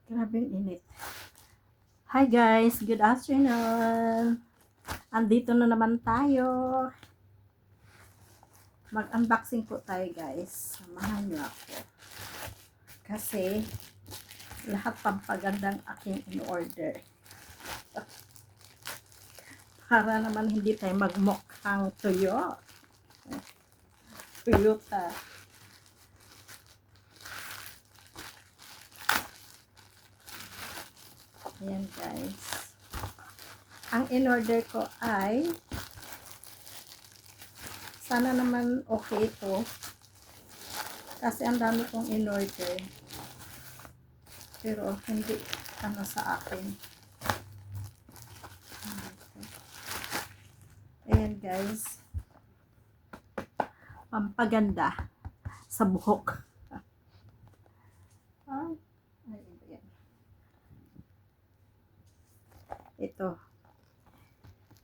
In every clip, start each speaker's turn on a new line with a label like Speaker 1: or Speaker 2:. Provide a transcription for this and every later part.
Speaker 1: Grabing init. Hi guys, good afternoon. Andito na naman tayo. Mag-unboxing po tayo guys. Samahan niyo ako. Kasi lahat pampagandang aking in-order. Para naman hindi tayo magmukhang tuyo. Tuyota. Ayan guys. Ang in-order ko ay sana naman okay ito. Kasi ang dami kong in-order. Pero hindi ano sa akin. Ayan guys. Pampaganda sa buhok.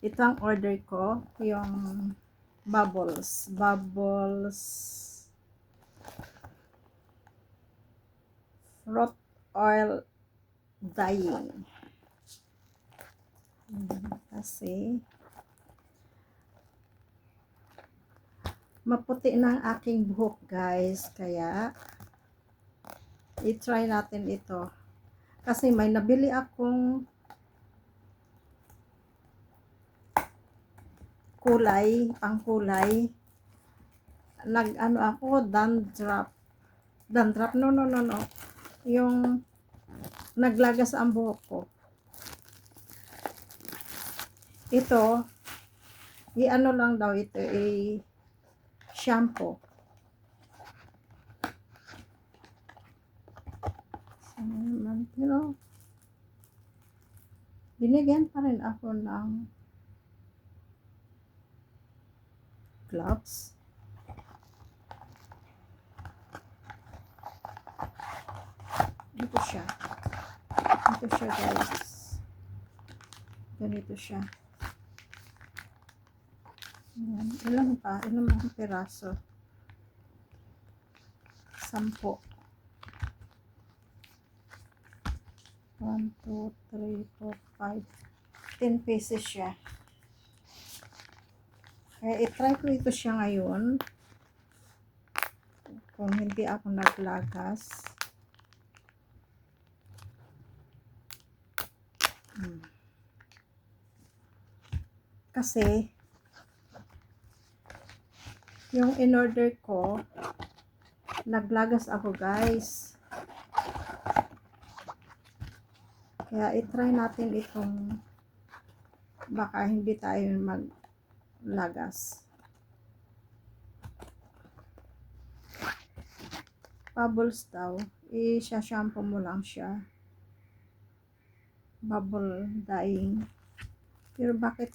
Speaker 1: Ito ang order ko, yung bubbles fruit oil dyeing. Kasi maputi na ang aking buhok guys, kaya i-try natin ito. Kasi may nabili akong kulay, pangkulay. Nag-ano ako, dandruff, no. Yung naglagas ang buhok ko. Ito, i-ano lang daw ito, shampoo. Pero, binigyan pa rin ako ng gloves. Ito siya guys. Ganito siya. Ayan. Ilang mga piraso? 10. 1, 2, 3, 4, 5. 10 pieces siya. Kaya i-try ko ito siya ngayon. Kung hindi ako naglagas. Kasi yung in-order ko, naglagas ako guys. Kaya i-try natin itong baka hindi tayo maglagas. Bubbles daw. I-shampoo mo lang siya. Bubble dyeing. Pero bakit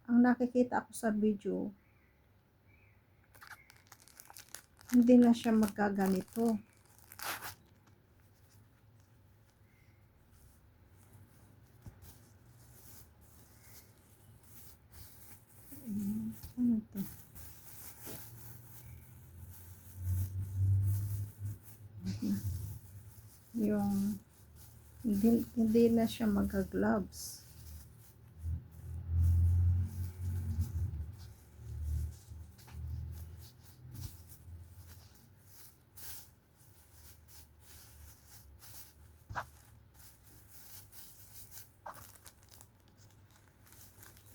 Speaker 1: ang nakikita ko sa video, hindi na siya magkaganito. Ano ito? Yung hindi na siya magka-gloves.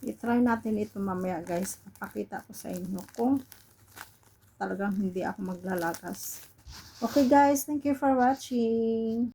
Speaker 1: I-try natin ito mamaya guys. Papakita ko sa inyo kung talagang hindi ako maglalagas. Okay guys, thank you for watching.